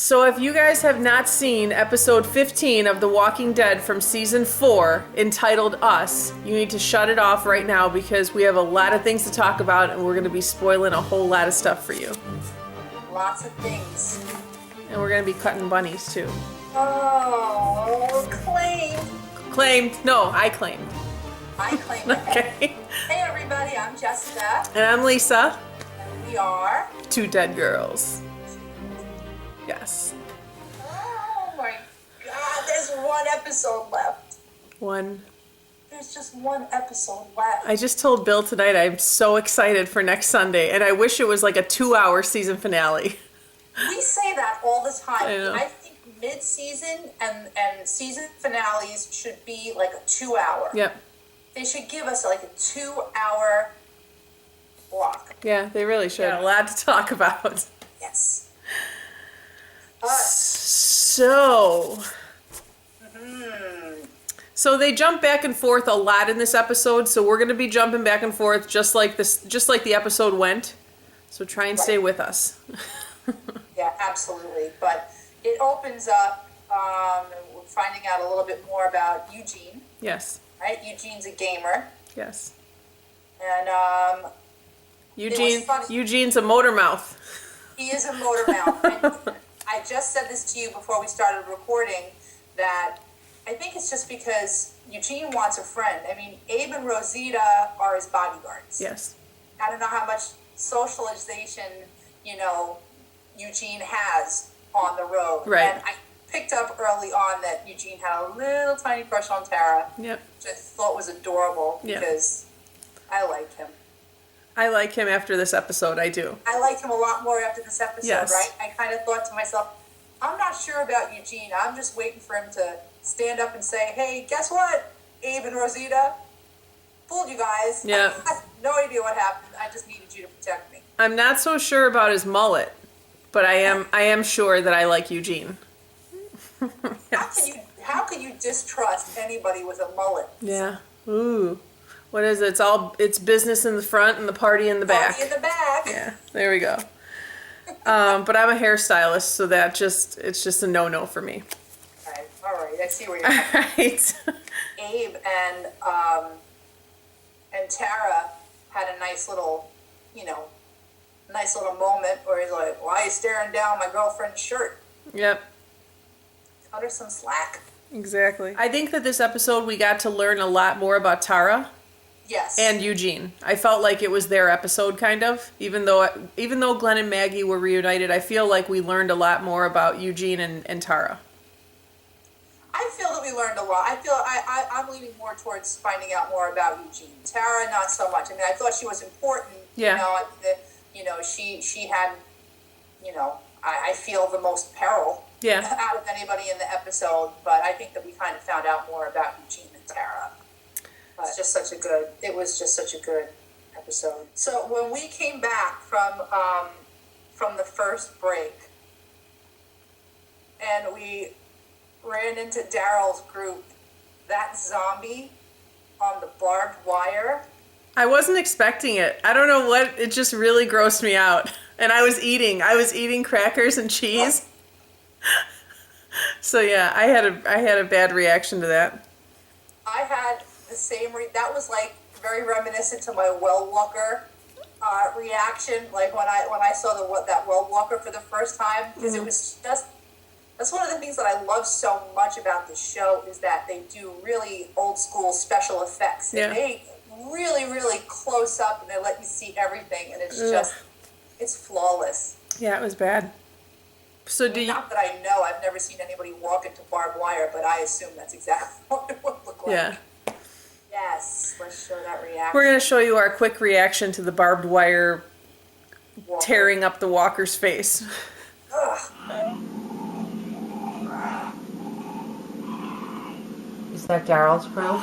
So if you guys have not seen episode 15 of The Walking Dead from season 4, entitled Us, you need to shut it off right now because we have a lot of things to talk about and we're going to be spoiling a whole lot of stuff for you. Lots of things. And we're going to be cutting bunnies too. Oh, claimed. Claimed. No, I claimed. I claimed it. Okay. Hey everybody, I'm Jessica. And I'm Lisa. And we are... Two Dead Girls. Yes. Oh my god, there's one episode left. One. There's just one episode left. I just told Bill tonight I'm so excited for next Sunday, and I wish it was like a 2-hour season finale. We say that all the time. I know. I think mid-season and season finales should be like a 2-hour. Yep. They should give us like a 2-hour block. Yeah, they really should. Yeah, a lot to talk about. Yes. So they jump back and forth a lot in this episode, so we're going to be jumping back and forth just like the episode went. So try and stay with us. Yeah, absolutely. But it opens up, we're finding out a little bit more about Eugene. Yes. Right? Eugene's a gamer. Yes. And Eugene's a motor mouth. He is a motor mouth. And I just said this to you before we started recording, that I think it's just because Eugene wants a friend. I mean, Abe and Rosita are his bodyguards. Yes. I don't know how much socialization, Eugene has on the road. Right. And I picked up early on that Eugene had a little tiny crush on Tara. Yep. Which I thought was adorable because I like him. I like him after this episode, I do. I liked him a lot more after this episode, yes. Right? I kind of thought to myself, I'm not sure about Eugene. I'm just waiting for him to stand up and say, hey, guess what, Abe and Rosita? Fooled you guys. Yeah. I have no idea what happened. I just needed you to protect me. I'm not so sure about his mullet, but I am sure that I like Eugene. Yes. How can you distrust anybody with a mullet? Yeah. Ooh. What is it? It's business in the front and the party in the back. Party in the back. Yeah, there we go. But I'm a hairstylist, so it's just a no-no for me. All right. I see where you're at. All right. Abe and Tara had a nice little moment where he's like, why are you staring down my girlfriend's shirt? Yep. Cut her some slack. Exactly. I think that this episode we got to learn a lot more about Tara. Yes. And Eugene. I felt like it was their episode, kind of. Even though Glenn and Maggie were reunited, I feel like we learned a lot more about Eugene and Tara. I feel that we learned a lot. I'm leaning more towards finding out more about Eugene. Tara, not so much. I mean, I thought she was important. Yeah. She had, I feel the most peril. Yeah. Out of anybody in the episode, but I think that we kind of found out more about Eugene and Tara. It was just such a good episode. So when we came back from the first break, and we ran into Daryl's group, that zombie on the barbed wire. I wasn't expecting it. I don't know what, it just really grossed me out. And I was eating crackers and cheese. So yeah, I had a bad reaction to that. I had the same that was like very reminiscent to my well walker reaction, like when I saw that well walker for the first time, because it was just, that's one of the things that I love so much about this show, is that they do really old school special effects. Yeah. And they really, really close up, and they let you see everything, and it's just, it's flawless. Yeah, it was bad. So Not that I know, I've never seen anybody walk into barbed wire, but I assume that's exactly what it would look like. Yeah. Yes, let's show that reaction. We're going to show you our quick reaction to the barbed wire tearing up the walker's face. Ugh. Is that Daryl's crew?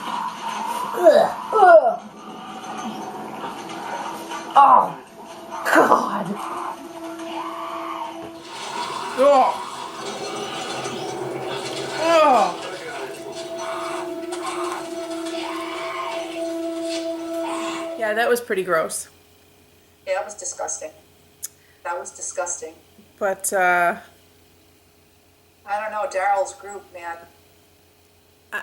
Oh, God. Oh. Oh. Yeah, that was pretty gross. Yeah, that was disgusting. That was disgusting. But I don't know, Daryl's group, man.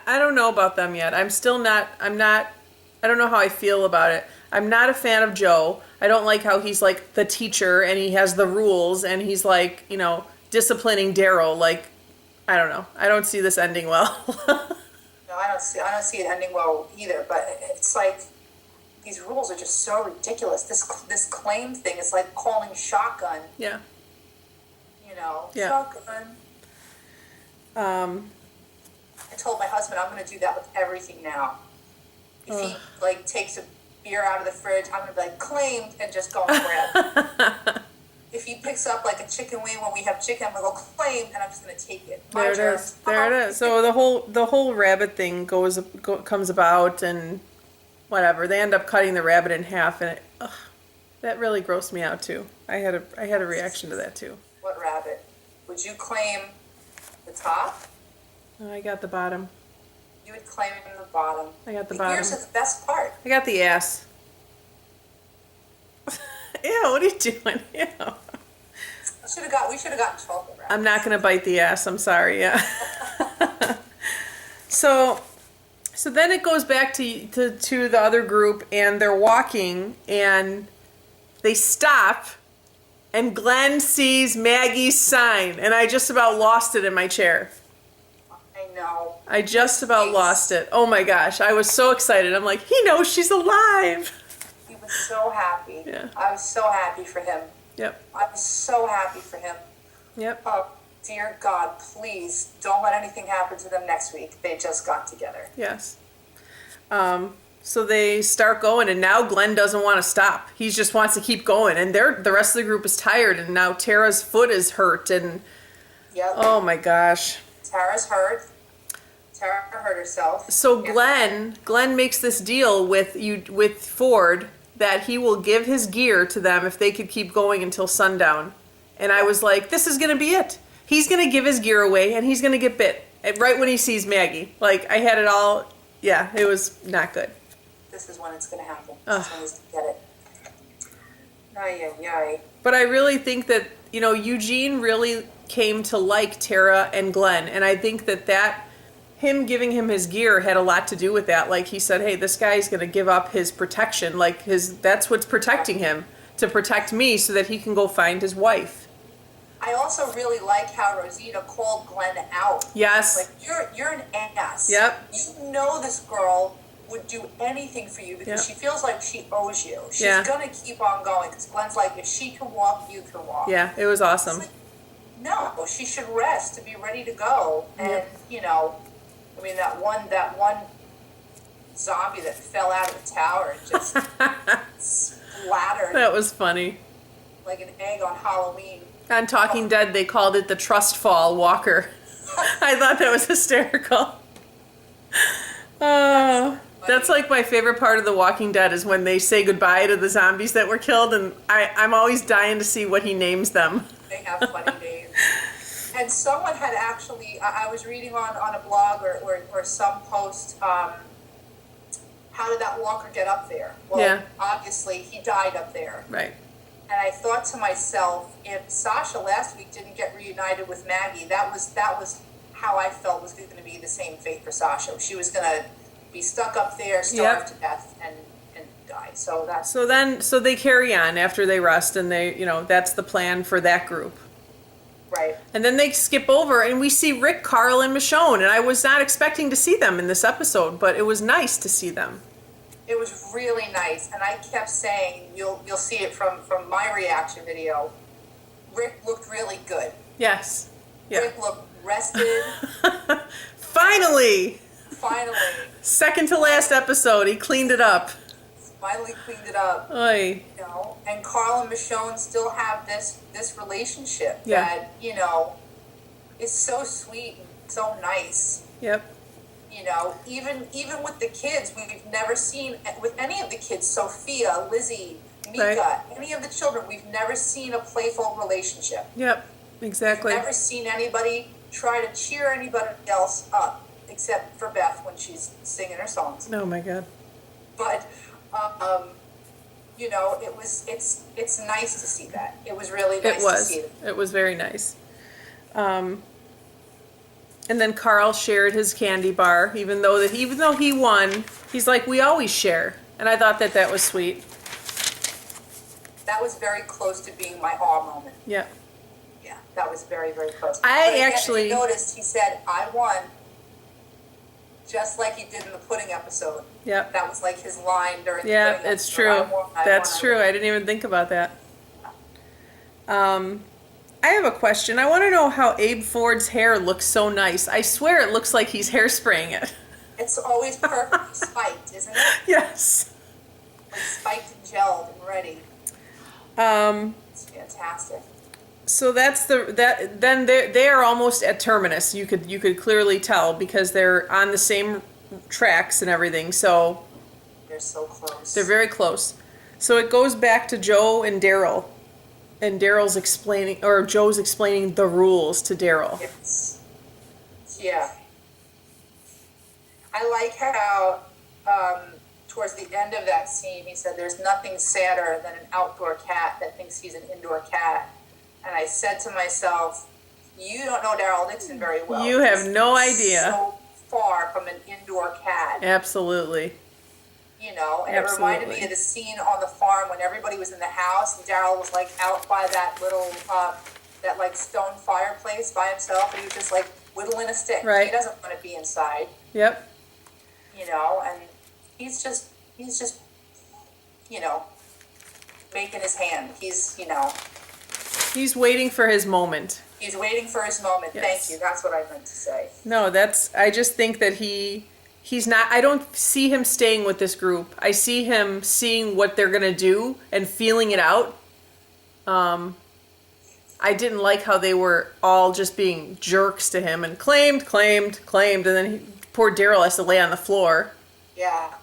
I don't know about them yet. I don't know how I feel about it. I'm not a fan of Joe. I don't like how he's like the teacher and he has the rules and he's like, disciplining Daryl. Like, I don't know. I don't see this ending well. No, I don't see it ending well either, but it's like these rules are just so ridiculous. This claim thing is like calling shotgun. Yeah. Yeah. Shotgun. I told my husband I'm going to do that with everything now. If he like takes a beer out of the fridge, I'm going to be like claimed and just go and grab. If he picks up like a chicken wing when we have chicken, I'm going to go claimed and I'm just going to take it. There it is. So the whole rabbit thing comes about and whatever. They end up cutting the rabbit in half and that really grossed me out too. I had a reaction to that too. What rabbit? Would you claim the top? Oh, I got the bottom. You would claim the bottom. I got the bottom. Ears are the best part. I got the ass. Ew, what are you doing? Ew. We should have gotten chocolate rabbit. I'm not going to bite the ass. I'm sorry. Yeah. So then it goes back to the other group and they're walking and they stop and Glenn sees Maggie's sign and I just about lost it in my chair. I know. I just about lost it. Oh my gosh. I was so excited. I'm like, he knows she's alive. He was so happy. Yeah. I was so happy for him. Yep. I was so happy for him. Yep. Oh, dear God, please don't let anything happen to them next week. They just got together. Yes. So they start going, and now Glenn doesn't want to stop. He just wants to keep going, and the rest of the group is tired, and now Tara's foot is hurt, and Yep. oh my gosh. Tara's hurt. Tara hurt herself. So Yeah. Glenn makes this deal with Ford that he will give his gear to them if they could keep going until sundown. And I was like, this is going to be it. He's going to give his gear away, and he's going to get bit right when he sees Maggie. Like, I had it all. Yeah, it was not good. This is when it's going to happen. This is when he's going to get it. Ay, ay, ay. But I really think that, Eugene really came to like Tara and Glenn. And I think that him giving him his gear had a lot to do with that. Like, he said, hey, this guy's going to give up his protection. Like, that's what's protecting him, to protect me so that he can go find his wife. I also really like how Rosita called Glenn out. Yes. Like, you're an ass. Yep. You know this girl would do anything for you because she feels like she owes you. She's going to keep on going because Glenn's like, if she can walk, you can walk. Yeah, it was awesome. Like, no, she should rest to be ready to go. And, that one zombie that fell out of the tower and just splattered That was funny. like an egg on Halloween. On Talking Dead, they called it the Trust Fall Walker. I thought that was hysterical. That's like my favorite part of The Walking Dead is when they say goodbye to the zombies that were killed, and I'm always dying to see what he names them. They have funny names. And someone had actually, I was reading on a blog or some post, how did that walker get up there? Well, obviously he died up there. Right. And I thought to myself, if Sasha last week didn't get reunited with Maggie, that was how I felt was going to be the same fate for Sasha. She was going to be stuck up there, starved to death, and die. So that's So they carry on after they rest, and that's the plan for that group. right. And then they skip over, and we see Rick, Carl, and Michonne, and I was not expecting to see them in this episode, but it was nice to see them. It was really nice, and I kept saying, you'll see it from my reaction video, Rick looked really good. Yes. Yeah. Rick looked rested. Finally! Second to last episode, he cleaned it up. Finally cleaned it up. Oy. And Carl and Michonne still have this relationship Yeah. that, is so sweet and so nice. Yep. Even with the kids, we've never seen, with any of the kids, Sophia, Lizzie, Mika, Right. any of the children, we've never seen a playful relationship. Yep. Exactly. We've never seen anybody try to cheer anybody else up, except for Beth when she's singing her songs. Oh my God. But, it's nice to see that. It was really nice to see it. It was very nice. And then Carl shared his candy bar, even though he won, he's like, we always share. And I thought that was sweet. That was very close to being my awe moment. Yeah. Yeah, that was very, very close. If you noticed, he said, I won, just like he did in the pudding episode. Yep. That was like his line during the Yeah, pudding it's episode. true. That's true. I didn't even think about that. I have a question. I want to know how Abe Ford's hair looks so nice. I swear it looks like he's hairspraying it. It's always perfectly spiked, isn't it? Yes. Like spiked and gelled and ready. It's fantastic. So that's then they are almost at Terminus. You could clearly tell because they're on the same tracks and everything. So They're so close. they're very close. So it goes back to Joe and Daryl. And Joe's explaining the rules to Daryl. Yeah. I like how towards the end of that scene he said there's nothing sadder than an outdoor cat that thinks he's an indoor cat. And I said to myself, you don't know Daryl Dixon very well. You have no idea. So far from an indoor cat. Absolutely. You know, and Absolutely. It reminded me of the scene on the farm when everybody was in the house and Daryl was like out by that little, that like stone fireplace by himself, and he was just like whittling a stick. Right. He doesn't want to be inside. Yep. You know, and he's just, you know, making his hand. He's waiting for his moment. He's waiting for his moment. Yes. Thank you. That's what I meant to say. No, I just think that he's not, I don't see him staying with this group. I see him seeing what they're going to do and feeling it out. I didn't like how they were all just being jerks to him and claimed, and then poor Daryl has to lay on the floor. Yeah.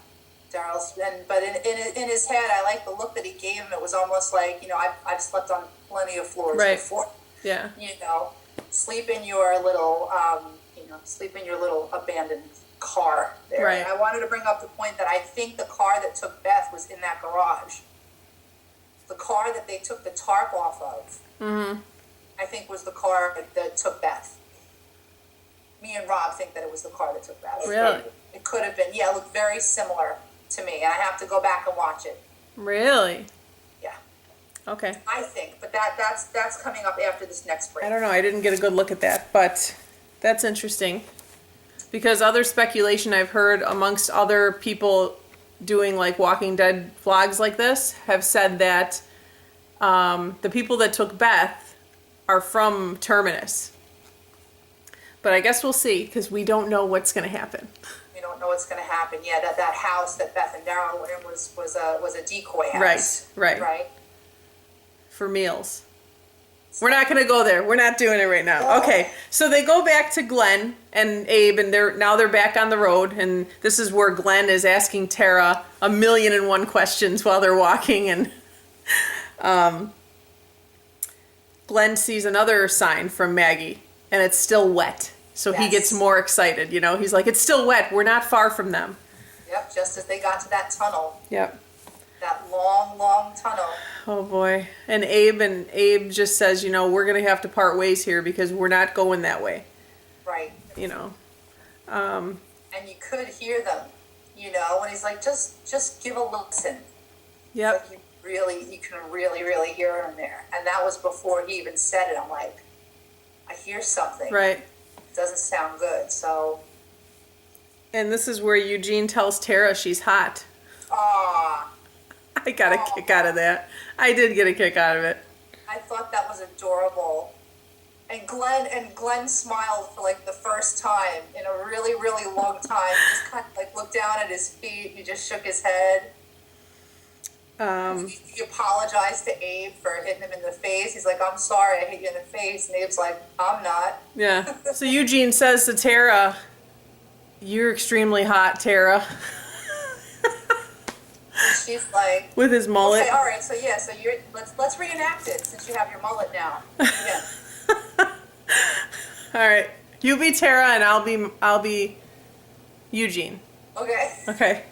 But in his head, I like the look that he gave him. It was almost like, you know, I've slept on plenty of floors Right. before. Yeah. You know, sleep in your little abandoned car there. Right. And I wanted to bring up the point that I think the car that took Beth was in that garage. The car that they took the tarp off of, I think was the car that took Beth. Me and Rob think that it was the car that took Beth. Really? It could have been. Yeah, it looked very similar to me, and I have to go back and watch it. Really? Yeah. Okay. I think, but that's coming up after this next break. I don't know. I didn't get a good look at that, but that's interesting. Because other speculation I've heard amongst other people doing like Walking Dead vlogs like this have said that the people that took Beth are from Terminus. But I guess we'll see because we don't know what's going to happen. We don't know what's going to happen. Yeah, that house that Beth and Daryl were in was a decoy house. Right. For meals. We're not going to go there. We're not doing it right now. Okay, so they go back to Glenn and Abe, and they're back on the road, and this is where Glenn is asking Tara 1,000,001 questions while they're walking, and Glenn sees another sign from Maggie, and it's still wet. So he gets more excited, you know. He's like, it's still wet. We're not far from them. Yep, just as they got to that tunnel. Yep. That long, long tunnel. Oh boy. And Abe just says, you know, we're going to have to part ways here because we're not going that way. Right. You know. And you could hear them, you know, when he's like, just give a listen. Yep. Like you can really hear him there. And that was before he even said it. I'm like, I hear something. Right. It doesn't sound good, so. And this is where Eugene tells Tara she's hot. Ah. I got a kick out of that. I did get a kick out of it. I thought that was adorable. And Glenn smiled for like the first time in a really, really long time. He just kind of like looked down at his feet. He just shook his head. He apologized to Abe for hitting him in the face. He's like, I'm sorry, I hit you in the face. And Abe's like, I'm not. Yeah. So Eugene says to Tara, you're extremely hot, Tara. And she's like, with his mullet. Okay, all right. So yeah, so let's reenact it since you have your mullet now. Yeah. All right. You be Tara and I'll be Eugene. Okay. Okay.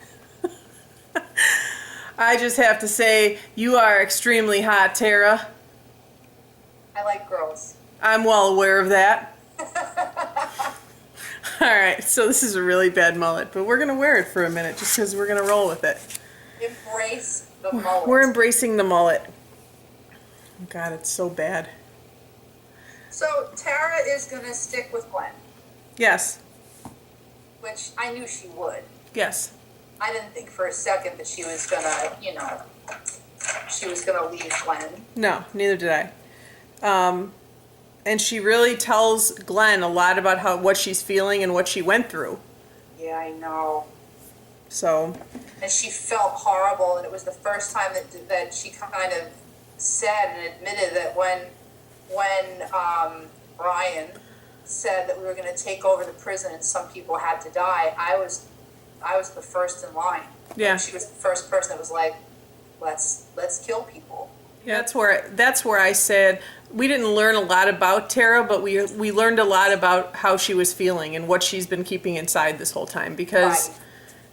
I just have to say, you are extremely hot, Tara. I like girls. I'm well aware of that. right, so this is a really bad mullet, but we're going to wear it for a minute just because we're going to roll with it. Embrace the mullet. We're embracing the mullet. God, it's so bad. So Tara is going to stick with Glenn, Yes. which I knew she would. Yes. I didn't think for a second that she was going to, she was going to leave Glenn. No, neither did I. And she really tells Glenn a lot about what she's feeling and what she went through. Yeah, I know. So. And she felt horrible, and it was the first time that she kind of said and admitted that when Brian said that we were going to take over the prison and some people had to die, I was the first in line. Yeah. Like, she was the first person that was like, let's kill people. Yeah, that's where I said we didn't learn a lot about Tara, but we learned a lot about how she was feeling and what she's been keeping inside this whole time, because Right.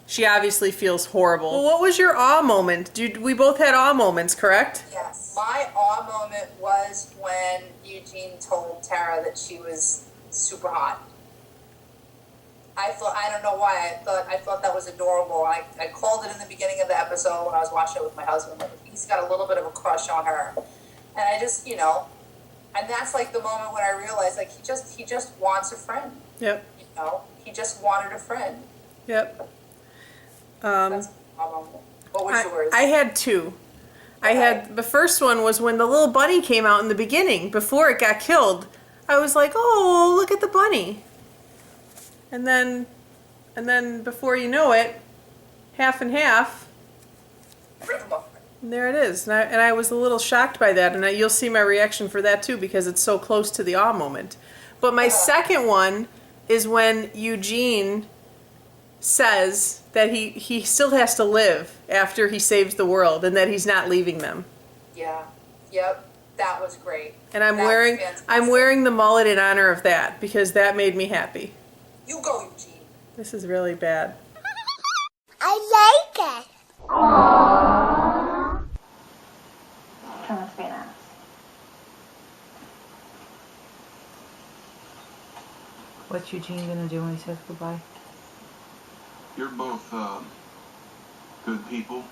she obviously feels horrible. Well, what was your awe moment? We both had awe moments, correct? Yes. My awe moment was when Eugene told Tara that she was super hot. I don't know why, I thought that was adorable. I called it in the beginning of the episode when I was watching it with my husband. Like, he's got a little bit of a crush on her. And I just, and that's like the moment when I realized, like, he just wants a friend. Yep. He just wanted a friend. Yep. That's my moment. What was yours? I had two. I had the first one was when the little bunny came out in the beginning before it got killed. I was like, "Oh, look at the bunny." And then before you know it, half and half, and there it is. And I was a little shocked by that, and you'll see my reaction for that too, because it's so close to the awe moment. But my second one is when Eugene says that he still has to live after he saves the world, and that he's not leaving them. Yeah. Yep. That was great. And I'm That was fantastic. wearing the mullet in honor of that, because that made me happy. You go, Eugene. This is really bad. I like it. That must be an ass. What's Eugene gonna do when he says goodbye? You're both, good people.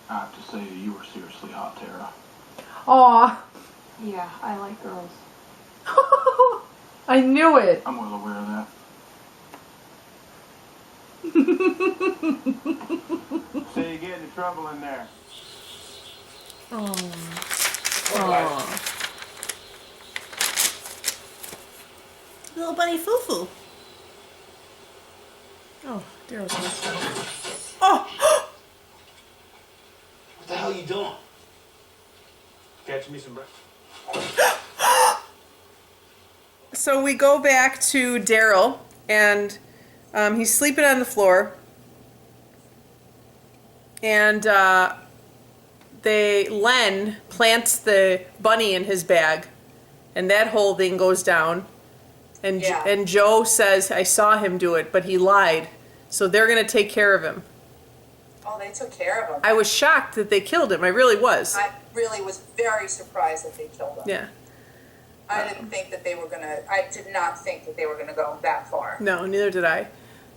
I have to say, you were seriously hot, Tara. Aw. Yeah, I like girls. I knew it. I'm well aware of that. So you get into trouble in there. Little bunny foo-foo. Oh, Daryl's here. Oh! What the hell are you doing? Catching me some breakfast. So we go back to Daryl, and he's sleeping on the floor. And Len plants the bunny in his bag, and that whole thing goes down. And Yeah. and Joe says, I saw him do it, but he lied. So they're going to take care of him. Oh, they took care of him. I was shocked that they killed him. I really was. I really was very surprised that they killed him. Yeah. I did not think that they were gonna go that far. No, neither did I.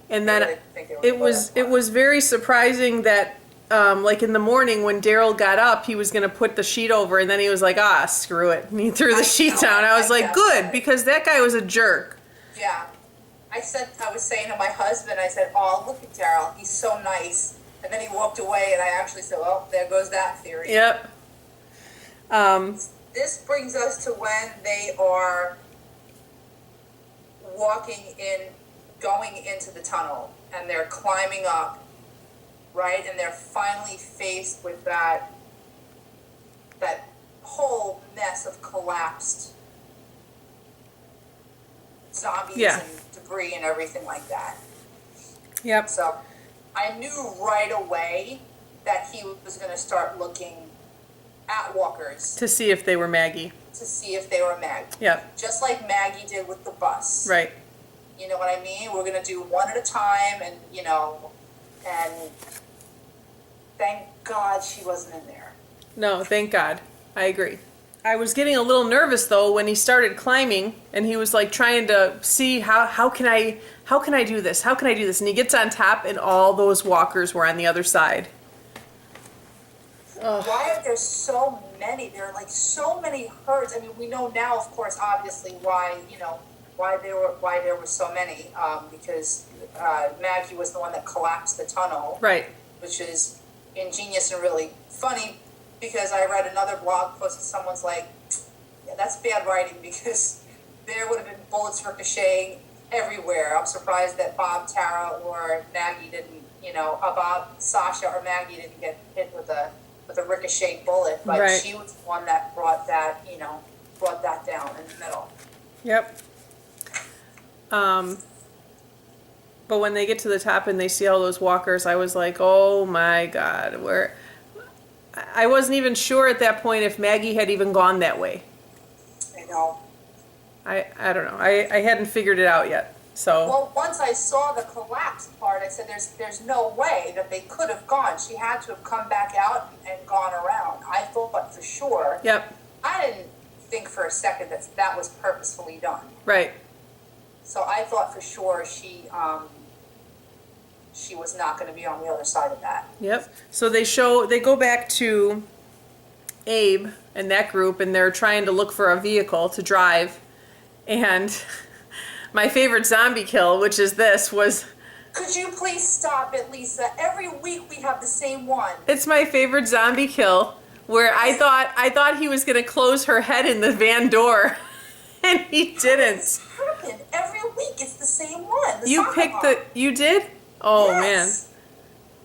And I then really didn't think they were it gonna go was that it far. was very surprising that like in the morning when Daryl got up, he was going to put the sheet over, and then he was like, screw it. And he threw the sheet down. I was like, good, because that guy was a jerk. Yeah. I was saying to my husband, I said, oh, look at Daryl, he's so nice. And then he walked away, and I actually said, well, there goes that theory. Yep. This brings us to when they are going into the tunnel, and they're climbing up, right? And they're finally faced with that whole mess of collapsed zombies Yeah. and debris and everything like that. Yep. So I knew right away that he was going to start looking at walkers To see if they were Maggie. to see if they were Maggie. Yep. Just like Maggie did with the bus. Right. You know what I mean? We're going to do one at a time, and, and thank God she wasn't in there. No, thank God. I agree. I was getting a little nervous though when he started climbing and he was like trying to see how can I do this? How can I do this? And he gets on top and all those walkers were on the other side. Ugh. Why are there so many? There are like so many herds. I mean, we know now, of course, obviously why there were so many. Because Maggie was the one that collapsed the tunnel, Right. which is ingenious and really funny. Because I read another blog post and someone's like, yeah, that's bad writing because there would have been bullets ricocheting everywhere. I'm surprised that Bob, Tara, or Maggie didn't, Bob, Sasha, or Maggie didn't get hit with a ricochet bullet. But Right. she was the one that brought that down in the middle. Yep. But when they get to the top and they see all those walkers, I was like, oh my God, I wasn't even sure at that point if Maggie had even gone that way. I know. I don't know. I hadn't figured it out yet. So Well, once I saw the collapse part, I said, "There's no way that they could have gone. She had to have come back out and gone around." I thought for sure. Yep. I didn't think for a second that was purposefully done. Right. So I thought for sure she was not going to be on the other side of that. Yep. So they go back to Abe and that group and they're trying to look for a vehicle to drive. And my favorite zombie kill, which is this, was... Could you please stop it, Lisa? Every week we have the same one. It's my favorite zombie kill where I thought he was going to close her head in the van door and he didn't. It's happened. Every week it's the same one. You did? Oh, Yes.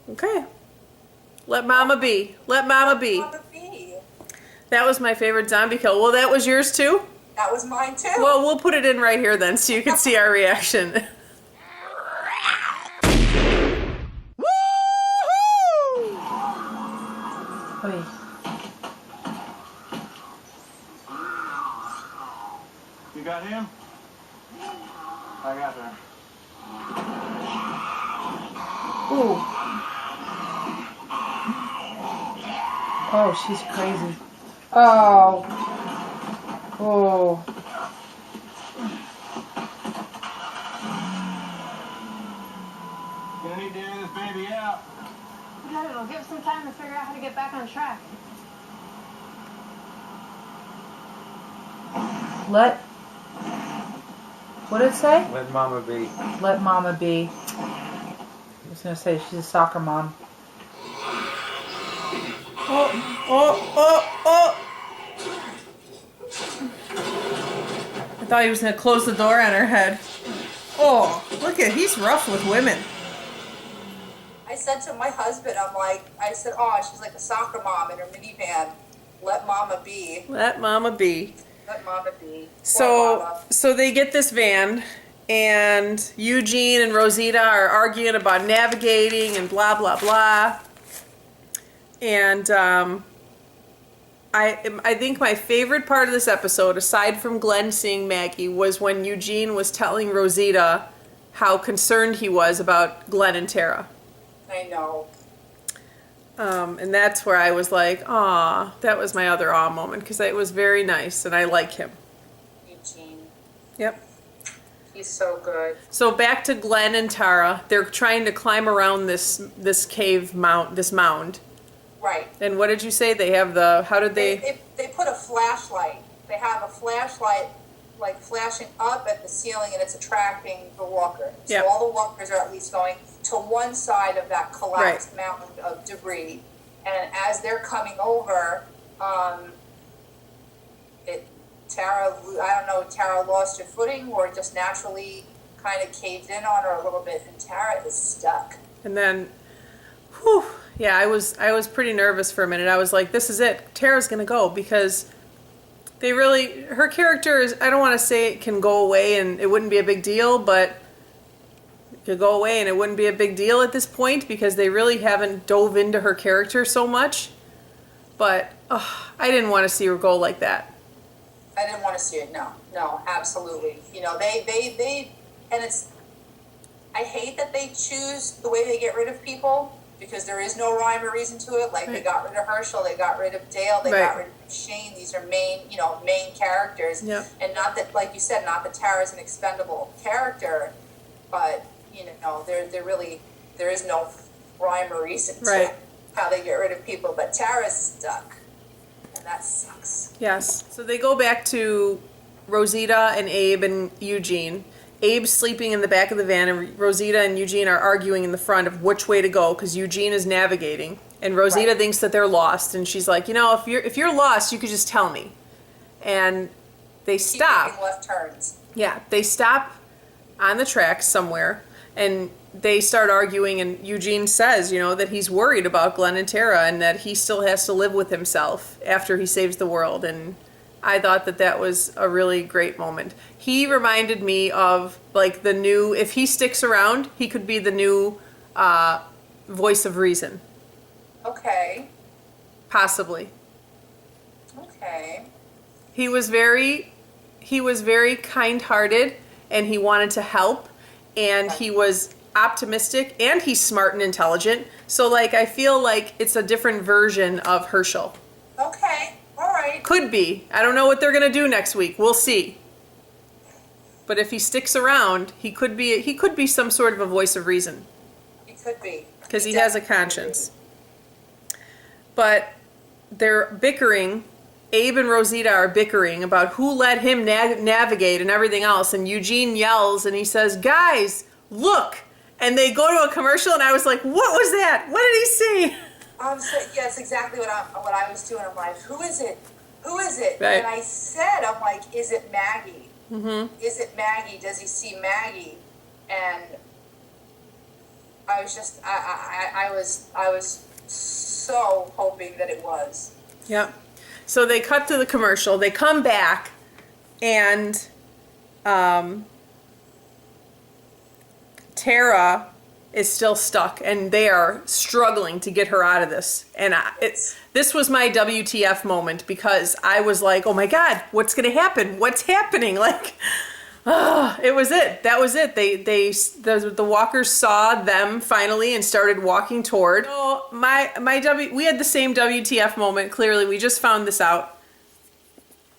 man. Okay. Let Mama be. Let Mama be. Mama be. That was my favorite zombie kill. Well, that was yours too? That was mine too. Well, we'll put it in right here then so you can see our reaction. Wait. You got him? I got her. Ooh. Oh, she's crazy. Oh. Oh. Gonna need to air this baby out. I don't know, give us some time to figure out how to get back on track. What did it say? Let Mama be. Let Mama be. I was going to say she's a soccer mom. Oh. I thought he was going to close the door on her head. Oh, look he's rough with women. I said to my husband, oh, she's like a soccer mom in her minivan. Let Mama be. Let Mama be. Let Mama be. So they get this van, and Eugene and Rosita are arguing about navigating and blah, blah, blah. And I think my favorite part of this episode, aside from Glenn seeing Maggie, was when Eugene was telling Rosita how concerned he was about Glenn and Tara. I know. And that's where I was like, aw, that was my other aw moment, because it was very nice, and I like him. Eugene. Yep. He's so good. So back to Glenn and Tara. They're trying to climb around this cave mound. Right. And what did you say? They have how did they... They put a flashlight. They have a flashlight like flashing up at the ceiling and it's attracting the walker. So Yep. all the walkers are at least going to one side of that collapsed mountain of debris. And as they're coming over, Tara lost her footing or just naturally kind of caved in on her a little bit and Tara is stuck. And then, whew, yeah, I was pretty nervous for a minute. I was like, this is it. Tara's going to go because her character is, I don't want to say it can go away and it wouldn't be a big deal, but it could go away and it wouldn't be a big deal at this point because they really haven't dove into her character so much. But I didn't want to see her go like that. I didn't want to see it. No, absolutely. You know, they, and it's, I hate that they choose the way they get rid of people. because there is no rhyme or reason to it. Like, Right. they got rid of Herschel, they got rid of Dale, they Right. got rid of Shane. These are main characters. Yep. And not that, like you said, not that Tara's an expendable character, but, there is no rhyme or reason to Right. how they get rid of people. But Tara's stuck, and that sucks. Yes. So they go back to Rosita and Abe and Eugene. Abe's sleeping in the back of the van, and Rosita and Eugene are arguing in the front of which way to go because Eugene is navigating, and Rosita Right. thinks that they're lost, and she's like, if you're lost, you could just tell me. And they Keep stop. making left turns. Yeah, they stop on the tracks somewhere, and they start arguing, and Eugene says, that he's worried about Glenn and Tara, and that he still has to live with himself after he saves the world, and I thought that was a really great moment. He reminded me of, like, the new, if he sticks around, he could be the new voice of reason. Okay. Possibly. Okay. He was very kind-hearted, and he wanted to help, and he was optimistic, and he's smart and intelligent. So, like, I feel like it's a different version of Herschel. Okay. All right. Could be. I don't know what they're gonna do next week. We'll see. But if he sticks around, he could be some sort of a voice of reason He could be. because he has a conscience. But they're bickering. Abe and Rosita are bickering about who let him navigate and everything else. And Eugene yells and he says, "Guys, look!" And they go to a commercial, and I was like, "What was that? What did he say?" Yeah, it's exactly what I was doing. I'm like, who is it? Who is it? Right. And I said, I'm like, is it Maggie? Mm-hmm. Is it Maggie? Does he see Maggie? And I was just, I was so hoping that it was. Yep. So they cut to the commercial. They come back, and Tara is still stuck, and they are struggling to get her out of this. And this was my WTF moment, because I was like, oh my God, what's going to happen? What's happening? Like, it was it. That was it. The walkers saw them finally and started walking toward. So we had the same WTF moment. Clearly, we just found this out.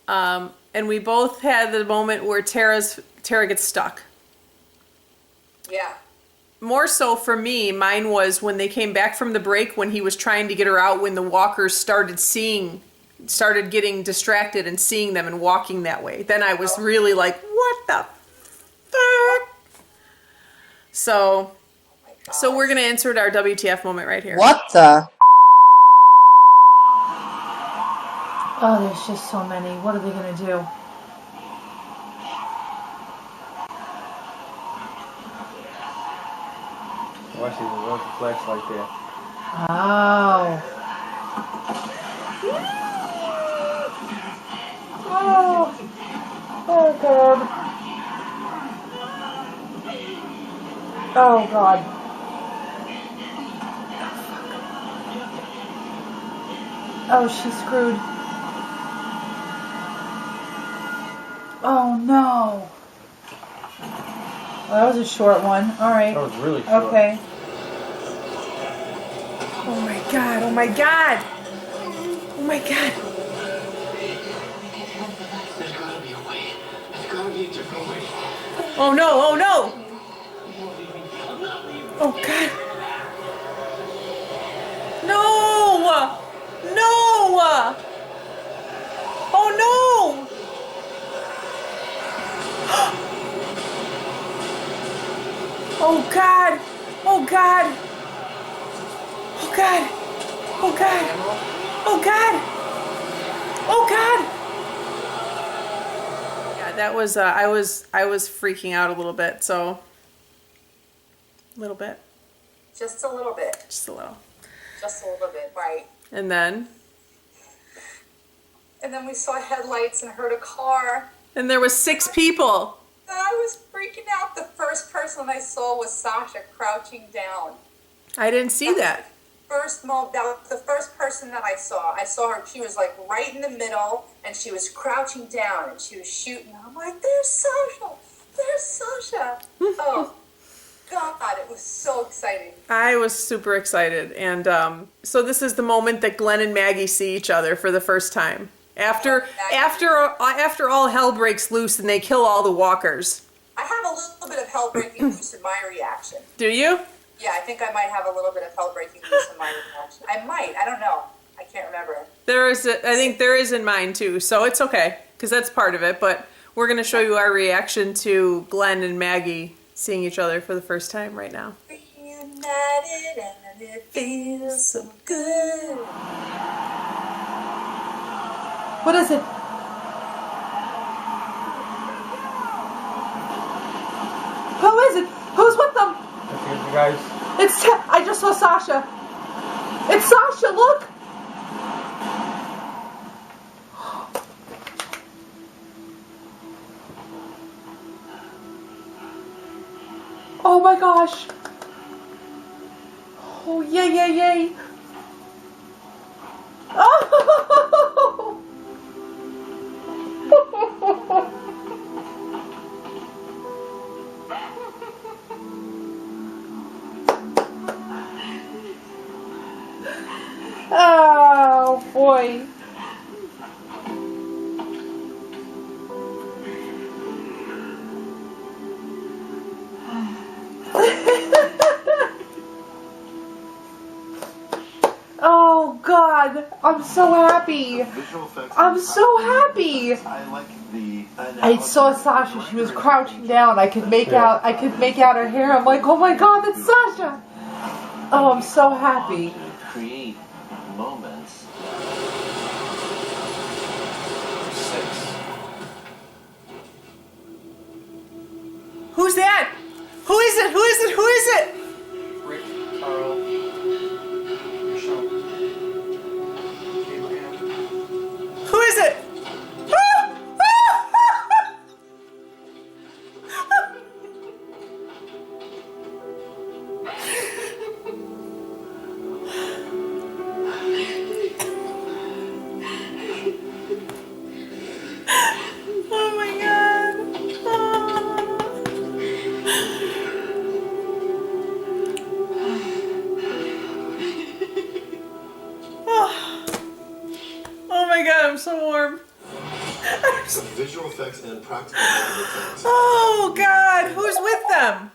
And we both had the moment where Tara gets stuck. Yeah. More so for me, mine was when they came back from the break, when he was trying to get her out, when the walkers started getting distracted and seeing them and walking that way. Then I was really like, what the fuck? So we're going to insert our WTF moment right here. What the? Oh, there's just so many. What are they going to do? Why she was the flesh like that? Oh. Oh. Oh, God. Oh, God. Oh, she's screwed. Oh, no. Well, that was a short one. All right. That was really short. Okay. Oh my God, oh my God. Oh my God. There's gotta be a way. There's gotta be a different way. Oh no, oh no. Oh God. No. No. Oh no. Oh God. Oh God. Oh God. Oh God. Oh God. Oh God. Yeah, that was I was freaking out a little bit, so a little bit. Just a little bit. Just a little. Just a little bit, right. And then we saw headlights and heard a car. and there was 6 people. And I was freaking out. The first person I saw was Sasha crouching down. I didn't see that. That was the first person that I saw. I saw her. She was like right in the middle, and she was crouching down, and she was shooting. I'm like, "There's Sasha! There's Sasha!" Oh, God, it was so exciting. I was super excited. And so this is the moment that Glenn and Maggie see each other for the first time. After all hell breaks loose and they kill all the walkers. I have a little bit of hell breaking loose in my reaction. Do you? Yeah, I think I might have a little bit of hell breaking loose in my reaction. I might. I don't know. I can't remember. I think there is in mine too. So it's okay because that's part of it. But we're going to show you our reaction to Glenn and Maggie seeing each other for the first time right now. Reunited and it feels so good. What is it? Who is it? Who's with them? Here's you guys. I just saw Sasha. It's Sasha, look! Oh my gosh. Oh, yay, yay, yay. Oh! Oh, boy. Oh, God. I'm so happy. I'm so happy. I saw Sasha. She was crouching down. I could make out her hair. I'm like, oh my God, that's Sasha. Oh, I'm so happy. Create moments. 6. Who's that? Who is it? Who is it? Who is it? Rick, Carl, Michonne, Abraham. Who is it? Oh my God. Oh my God, I'm so warm. Visual effects and practical effects. Oh God, who's with them?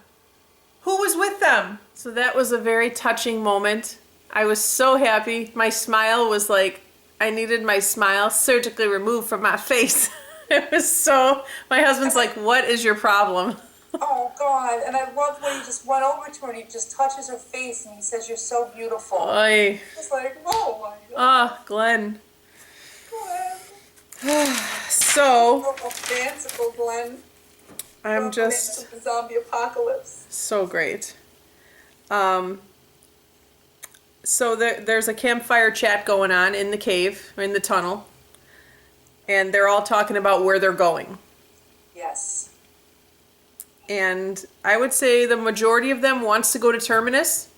Who was with them? So that was a very touching moment. I was so happy. My smile was like, I needed my smile surgically removed from my face. It was so, my husband's like, what is your problem? Oh, God. And I loved when he just went over to her and he just touches her face and he says, you're so beautiful. Oy. It's like, oh, my God. Ah, Glenn. Glenn. So, Oh, fanciful Glenn. I'm just Into the zombie apocalypse. so great. So there's a campfire chat going on in the cave, or in the tunnel. And they're all talking about where they're going. Yes. And I would say the majority of them wants to go to Terminus.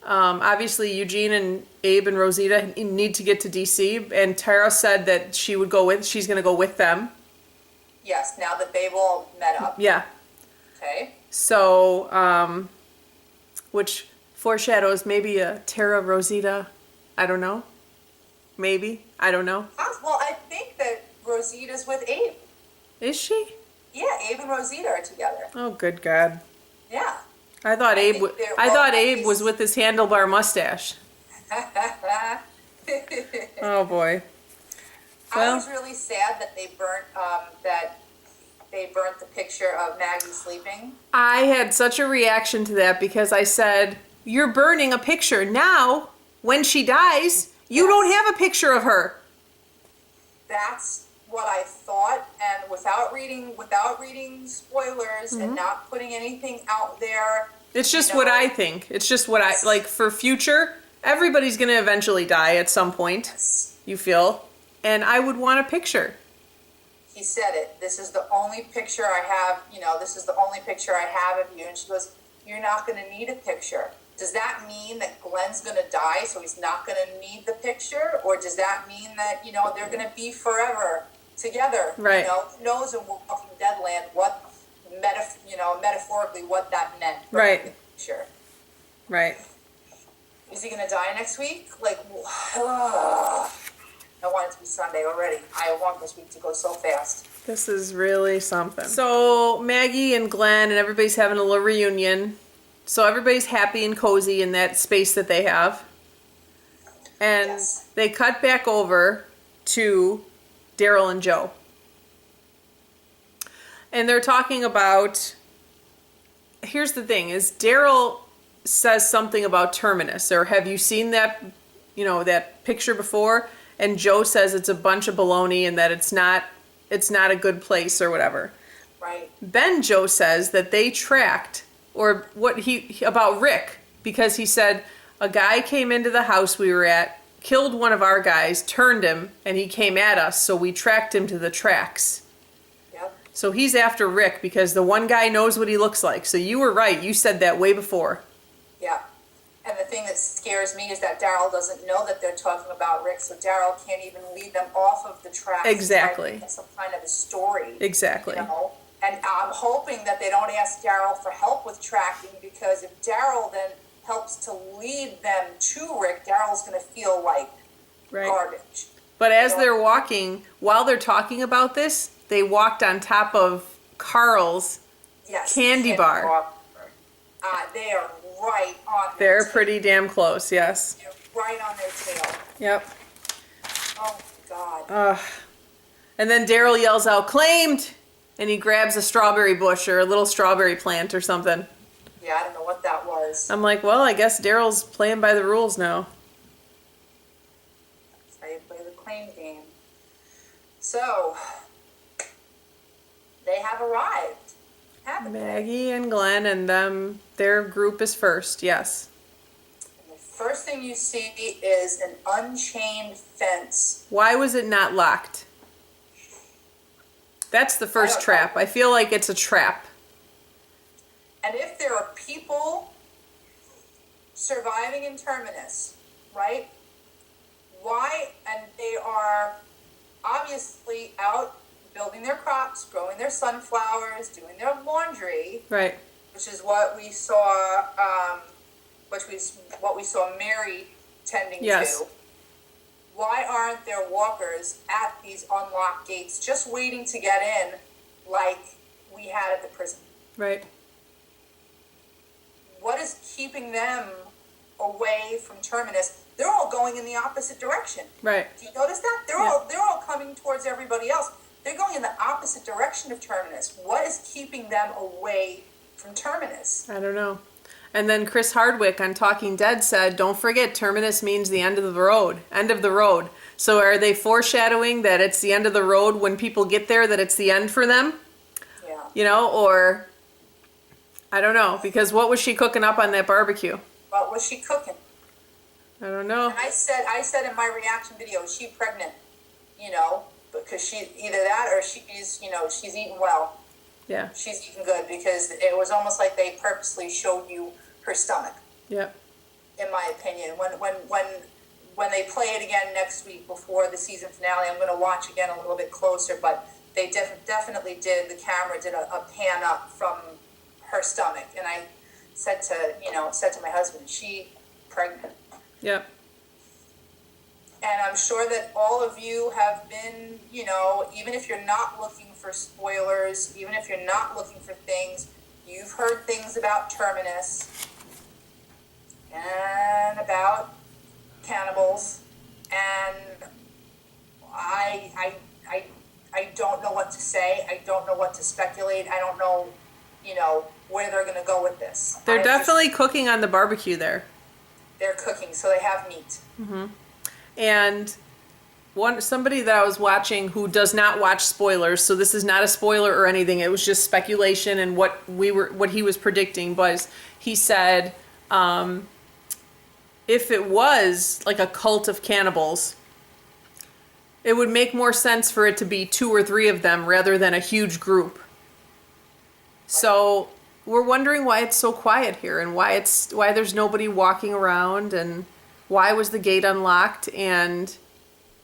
Obviously, Eugene and Abe and Rosita need to get to DC. And Tara said that she's going to go with them. Yes, now that they've all met up. Yeah. Okay. So, which foreshadows maybe a Tara Rosita, I don't know. Maybe. I don't know. Well, I think that Rosita's with Abe. Is she? Yeah, Abe and Rosita are together. Oh, good God. Yeah. I thought Abe was with his handlebar mustache. Oh boy. I was really sad that they burnt the picture of Maggie sleeping. I had such a reaction to that because I said, "You're burning a picture now. When she dies, you don't have a picture of her." That's what I thought, and without reading spoilers and not putting anything out there. It's just what I think. It's just what I like for future. Everybody's going to eventually die at some point. Yes. You feel? And I would want a picture. He said it. This is the only picture I have, this is the only picture I have of you. And she goes, you're not going to need a picture. Does that mean that Glenn's going to die, so he's not going to need the picture? Or does that mean that, they're going to be forever together? Right. Who knows in Walking Dead land what metaphorically what that meant. Right. Sure. Right. Is he gonna die next week? Like, I want it to be Sunday already. I want this week to go so fast. This is really something. So Maggie and Glenn and everybody's having a little reunion. So everybody's happy and cozy in that space that they have. And Yes. they cut back over to Daryl and Joe. And they're talking about, here's the thing, is Daryl says something about Terminus, or have you seen that, that picture before? And Joe says it's a bunch of baloney and that it's not a good place or whatever. Right. Then Joe says that they tracked, or about Rick, because he said a guy came into the house we were at, killed one of our guys, turned him, and he came at us, so we tracked him to the tracks. Yep. So he's after Rick because the one guy knows what he looks like. So you were right. You said that way before. Yeah. And the thing that scares me is that Daryl doesn't know that they're talking about Rick, so Daryl can't even lead them off of the tracks. Exactly. Some kind of a story. Exactly. And I'm hoping that they don't ask Daryl for help with tracking, because if Daryl then helps to lead them to Rick, Daryl's going to feel like garbage. But as they're walking, while they're talking about this, they walked on top of Carl's candy bar. They are right on their They're tail. pretty damn close, yes. They're right on their tail. Yep. Oh, my God. And then Daryl yells out, "Claimed!" And he grabs a strawberry bush or a little strawberry plant or something. Yeah, I don't know what that was. I'm like, well, I guess Daryl's playing by the rules now. That's how you play the claim game. So, they have arrived, haven't they? Maggie and Glenn and their group is first, yes. And the first thing you see is an unchained fence. Why was it not locked? That's the first trap. I feel like it's a trap. And if there are people surviving in Terminus, right? Why? And they are obviously out building their crops, growing their sunflowers, doing their laundry. Right. Which is what we saw. What we saw Mary tending to. Why aren't there walkers at these unlocked gates, just waiting to get in, like we had at the prison? Right. What is keeping them away from Terminus? They're all going in the opposite direction. Right. Do you notice that? They're all coming towards everybody else. They're going in the opposite direction of Terminus. What is keeping them away from Terminus? I don't know. And then Chris Hardwick on Talking Dead said, don't forget, Terminus means the end of the road. End of the road. So are they foreshadowing that it's the end of the road when people get there, that it's the end for them? Yeah. Or I don't know, because what was she cooking up on that barbecue? What was she cooking? I don't know. And I said in my reaction video, is she pregnant? Because she either that or she's eating well. Yeah. She's eating good, because it was almost like they purposely showed you her stomach. Yep. In my opinion, when they play it again next week before the season finale, I'm going to watch again a little bit closer. But they definitely did. The camera did a pan up from her stomach, and I said to my husband, "Is she pregnant?" Yep. And I'm sure that all of you have been, even if you're not looking for spoilers, even if you're not looking for things, you've heard things about Terminus and about cannibals, and I don't know what to say. I don't know what to speculate. I don't know, where they're going to go with this. They're definitely cooking on the barbecue there. They're cooking, so they have meat. Mm-hmm. And somebody that I was watching who does not watch spoilers, so this is not a spoiler or anything, it was just speculation, and what he was predicting was, he said, if it was like a cult of cannibals, it would make more sense for it to be 2 or 3 of them rather than a huge group. So we're wondering why it's so quiet here, and why there's nobody walking around, and why was the gate unlocked, and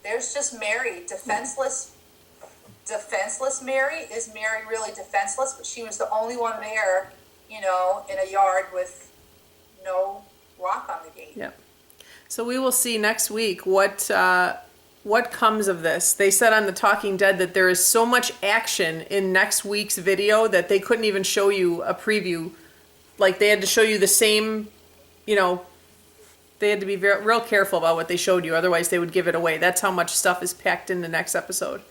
there's just Mary, defenseless, defenseless Mary? Is Mary really defenseless? But she was the only one there, in a yard with no lock on the gate. Yep. So we will see next week what comes of this. They said on The Talking Dead that there is so much action in next week's video that they couldn't even show you a preview. Like, they had to show you the same, they had to be real careful about what they showed you. Otherwise, they would give it away. That's how much stuff is packed in the next episode.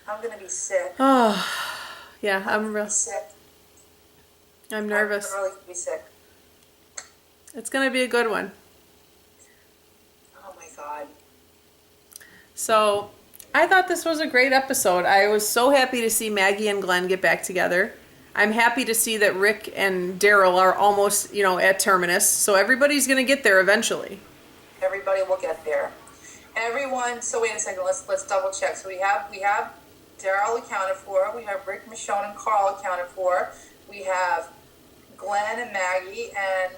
I'm going to be sick. Oh, yeah, I'm real sick. I'm nervous. I'm really going to be sick. It's going to be a good one. Oh, my God. So, I thought this was a great episode. I was so happy to see Maggie and Glenn get back together. I'm happy to see that Rick and Daryl are almost, at Terminus. So everybody's going to get there eventually. Everybody will get there. Everyone. So wait a second. Let's double check. So we have Daryl accounted for. We have Rick, Michonne, and Carl accounted for. We have Glenn and Maggie and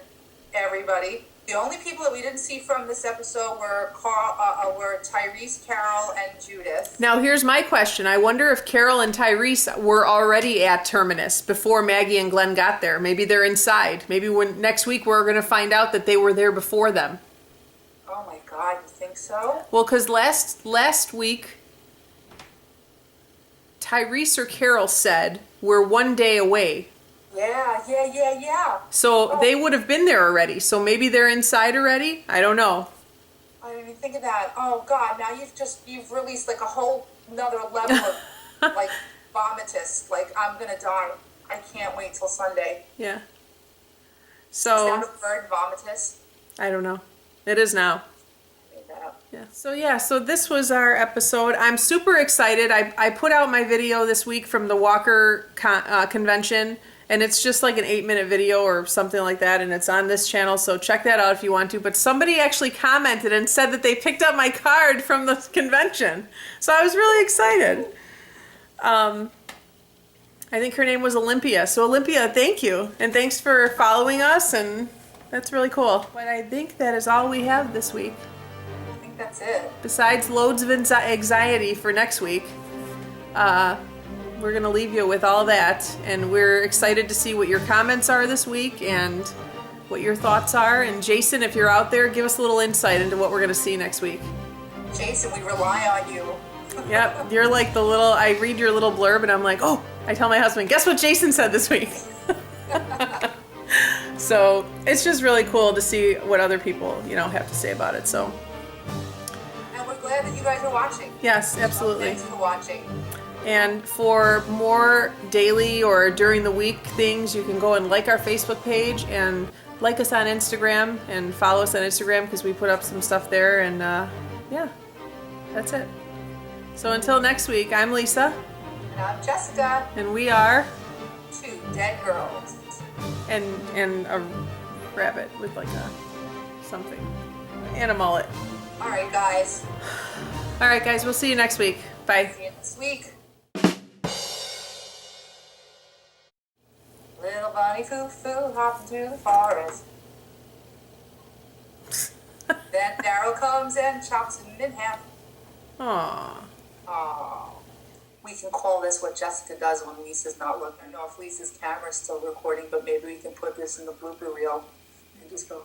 everybody. The only people that we didn't see from this episode were Tyrese, Carol, and Judith. Now, here's my question. I wonder if Carol and Tyrese were already at Terminus before Maggie and Glenn got there. Maybe they're inside. Maybe next week we're going to find out that they were there before them. Oh, my God. You think so? Well, because last week, Tyrese or Carol said we're 1 day away. Yeah. So they would have been there already. So maybe they're inside already? I don't know. I didn't even think of that. Oh, God. Now you've released like a whole another level of like vomitus. Like, I'm going to die. I can't wait till Sunday. Yeah. So. Is that a word, vomitus? I don't know. It is now. I made that up. So this was our episode. I'm super excited. I put out my video this week from the Walker convention, and it's just like an 8-minute video or something like that, and it's on this channel, so check that out if you want to. But somebody actually commented and said that they picked up my card from the convention, so I was really excited. I think her name was Olympia. So Olympia, thank you, and thanks for following us, and that's really cool. But I think that is all we have this week. I think that's it. Besides loads of anxiety for next week, we're going to leave you with all that, and we're excited to see what your comments are this week and what your thoughts are. And Jason, if you're out there, give us a little insight into what we're going to see next week. Jason, we rely on you. Yep, you're like the little, I read your little blurb and I'm like, oh, I tell my husband, guess what Jason said this week? So it's just really cool to see what other people, have to say about it. So. And we're glad that you guys are watching. Yes, absolutely. Thanks for watching. And for more daily or during the week things, you can go and like our Facebook page and like us on Instagram and follow us on Instagram because we put up some stuff there. And yeah, that's it. So until next week, I'm Lisa. And I'm Jessica. And we are 2 dead girls. And a rabbit with like something. And a mullet. All right, guys. All right, guys. We'll see you next week. Bye. See you next week. Little bunny foo-foo hopping through the forest. Then Daryl comes and chops him in half. Aww. Aww. We can call this what Jessica does when Lisa's not looking. I don't know if Lisa's camera's still recording, but maybe we can put this in the blooper reel and just go,